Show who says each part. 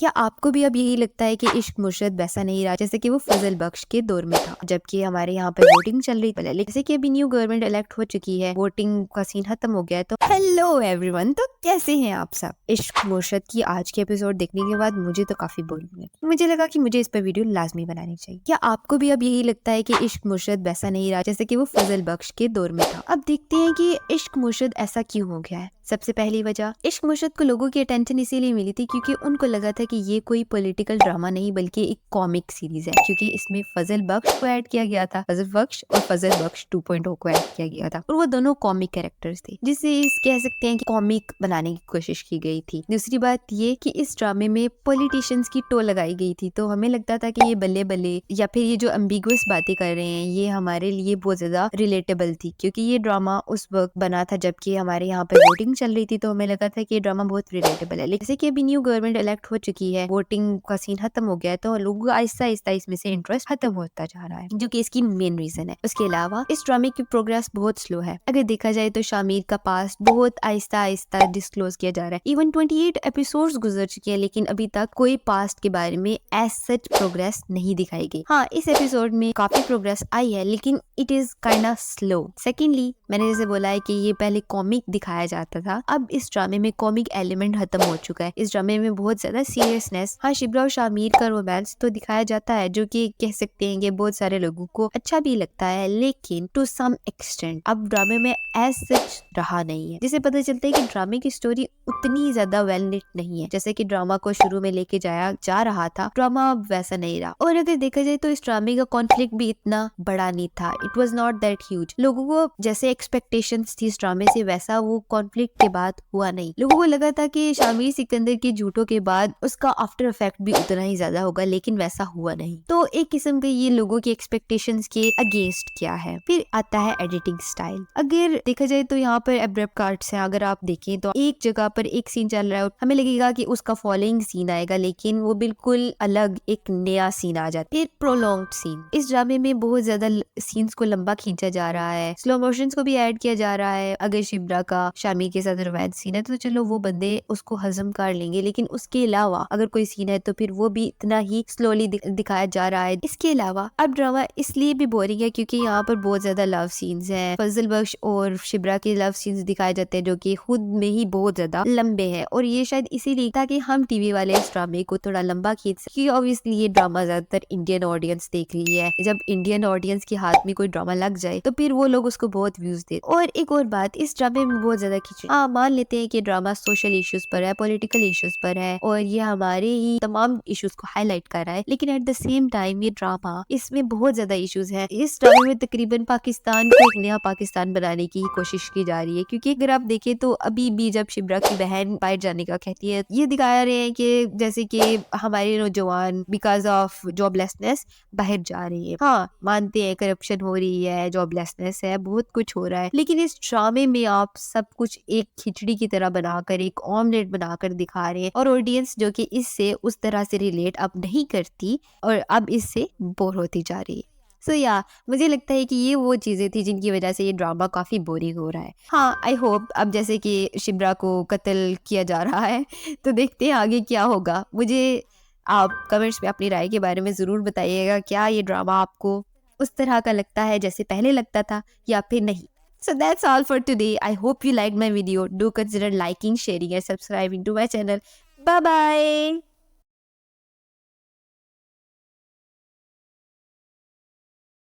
Speaker 1: क्या आपको भी अब यही लगता है कि इश्क मुर्शद वैसा नहीं रहा जैसे कि वो फजल बख्श के दौर में था, जबकि हमारे यहाँ पर वोटिंग चल रही थी, जैसे कि अभी न्यू गवर्नमेंट इलेक्ट हो चुकी है, वोटिंग का सीन खत्म हो गया है। तो हेलो एवरीवन, तो कैसे हैं आप सब। इश्क मुर्शद की आज के एपिसोड देखने के बाद मुझे तो काफी बोरिंग है। मुझे लगा कि मुझे इस पर वीडियो लाजमी बनानी चाहिए। क्या आपको भी अब यही लगता है कि इश्क मुर्शद वैसा नहीं रहा जैसे कि वो फजल बख्श के दौर में था। अब देखते हैं कि इश्क मुर्शद ऐसा क्यों हो गया है। सबसे पहली वजह, इश्क मुर्शद को लोगों की अटेंशन इसीलिए मिली थी क्योंकि उनको लगा था कि ये कोई पॉलिटिकल ड्रामा नहीं बल्कि एक कॉमिक सीरीज है, क्योंकि इसमें फजल बख्श को ऐड किया गया था, फजल बख्श और फजल बख्श 2.0 को ऐड किया गया था, और वो दोनों कॉमिक कैरेक्टर्स थे, जिसे कह सकते हैं कि कॉमिक बनाने की कोशिश की गई थी। दूसरी बात ये कि इस ड्रामे में पॉलिटिशियंस की टो लगाई गई थी, तो हमें लगता था कि ये बल्ले बल्ले या फिर ये जो एम्बिगुअस बातें कर रहे हैं ये हमारे लिए बहुत ज्यादा रिलेटेबल थी, क्योंकि ये ड्रामा उस वक्त बना था जबकि हमारे यहाँ पे वोटिंग चल रही थी, तो हमें लगा था कि ये ड्रामा बहुत रिलेटेबल है। लेकिन जैसे कि अभी न्यू गवर्नमेंट इलेक्ट हो चुकी है, वोटिंग का सीन खत्म हो गया है, तो लोगों का आहिस्ता आहिस्ता इसमें से इंटरेस्ट खत्म होता जा रहा है, जो कि इसकी मेन रीजन है। उसके अलावा इस ड्रामे की प्रोग्रेस बहुत स्लो है। अगर देखा जाए तो शामिर का पास्ट बहुत आहिस्ता आहिस्ता डिस्क्लोज किया जा रहा है। इवन 28 एपिसोड्स गुजर चुके हैं, लेकिन अभी तक कोई पास्ट के बारे में एज सच प्रोग्रेस नहीं दिखाई गई। हाँ, इस एपिसोड में काफी प्रोग्रेस आई है, लेकिन it is kind of slow. Secondly, मैंने जैसे बोला है कि ये पहले कॉमिक दिखाया जाता था, अब इस ड्रामे में कॉमिक एलिमेंट खत्म हो चुका है। इस ड्रामे में बहुत ज्यादा सीरियसनेस, हाँ, शिब्रा और शामिर का रोमांस तो दिखाया जाता है, जो कि कह सकते हैं कि बहुत सारे लोगों को अच्छा भी लगता है, लेकिन टू सम एक्सटेंट अब ड्रामे में एज सच रहा नहीं है, जिसे पता चलता है कि ड्रामे की स्टोरी उतनी ज्यादा वेल निट नहीं है जैसे कि ड्रामा को शुरू में लेके जाया जा रहा था। ड्रामा अब वैसा नहीं रहा, और अगर देखा जाए तो इस ड्रामे का कॉन्फ्लिक्ट भी इतना बड़ा नहीं था। It was not that huge. लोगों को जैसे एक्सपेक्टेशंस थी इस ड्रामे से, वैसा वो कॉन्फ्लिक्ट के बाद हुआ नहीं। लोगों को लगा था कि शामिर सिकंदर की झूठों के बाद उसका आफ्टर इफेक्ट भी उतना ही ज्यादा होगा, लेकिन वैसा हुआ नहीं। तो एक किस्म के ये लोगों की एक्सपेक्टेशंस के अगेंस्ट क्या है। फिर आता है एडिटिंग स्टाइल। अगर देखा जाए तो यहाँ पर एब्रप्ट कट्स हैं। अगर आप देखें तो एक जगह पर एक सीन चल रहा है, हमें लगेगा कि उसका फॉलोइंग सीन आएगा, लेकिन वो बिल्कुल अलग एक नया सीन आ जाता है। फिर प्रोलॉन्ग्ड सीन, इस ड्रामे में बहुत ज्यादा सीन्स को लंबा खींचा जा रहा है, स्लो मोशंस को भी ऐड किया जा रहा है। अगर शिब्रा का शामिर के साथ रोमांस सीन है तो चलो वो बंदे उसको हजम कर लेंगे, लेकिन उसके अलावा अगर कोई सीन है तो फिर वो भी इतना ही स्लोली दिखाया जा रहा है। इसके अलावा अब ड्रामा इसलिए भी बोरिंग है क्योंकि यहाँ पर बहुत ज्यादा लव सीन्स हैं। फजल बख्श और शिब्रा के लव सीन्स दिखाए जाते हैं, जो कि खुद में ही बहुत ज्यादा लंबे हैं, और ये शायद इसीलिए ताकि हम टीवी वाले इस ड्रामे को थोड़ा लंबा खींच सके। ऑब्वियसली ये ड्रामा ज्यादातर इंडियन ऑडियंस देख रही है। जब इंडियन ऑडियंस के हाथ में कोई ड्रामा लग जाए तो फिर वो लोग उसको बहुत व्यूज दे। और एक और बात, इस ड्रामे में बहुत ज्यादा खिंचे। हाँ, मान लेते हैं कि ड्रामा सोशल इश्यूज पर है, पॉलिटिकल इश्यूज पर है, और ये हमारे ही तमाम इश्यूज को हाईलाइट कर रहा है, लेकिन एट द सेम टाइम ये ड्रामा, इसमें बहुत ज्यादा इश्यूज हैं। इस ड्रामे में तकरीबन पाकिस्तान को एक नया पाकिस्तान बनाने की कोशिश की जा रही है, क्योंकि अगर आप देखें तो अभी भी जब शिब्रा की बहन बाहर जाने का कहती है, ये दिखा रहे हैं कि जैसे कि हमारे नौजवान बिकॉज ऑफ जॉबलेसनेस बाहर जा रही है। हाँ, मानते हैं करप्शन हो रही है, जॉबलेसनेस है, बहुत कुछ हो रहा है, लेकिन इस ड्रामे में आप सब कुछ एक खिचड़ी की तरह बनाकर, एक ऑमलेट बनाकर दिखा रहे हैं, और ऑडियंस जो कि इससे उस तरह से रिलेट अब नहीं करती और अब इससे बोर होती जा रही है। सो या मुझे लगता है कि ये वो चीजें थी जिनकी वजह से ये ड्रामा काफी बोरिंग हो रहा है। हाँ, आई होप अब जैसे कि शिब्रा को कत्ल किया जा रहा है तो देखते हैं आगे क्या होगा। मुझे आप कमेंट्स में अपनी राय के बारे में जरूर बताइएगा, क्या ये ड्रामा आपको उस तरह का लगता है जैसे पहले लगता था या फिर नहीं। So that's all for today. I hope you liked my video. Do consider liking, sharing and subscribing to my channel. Bye bye.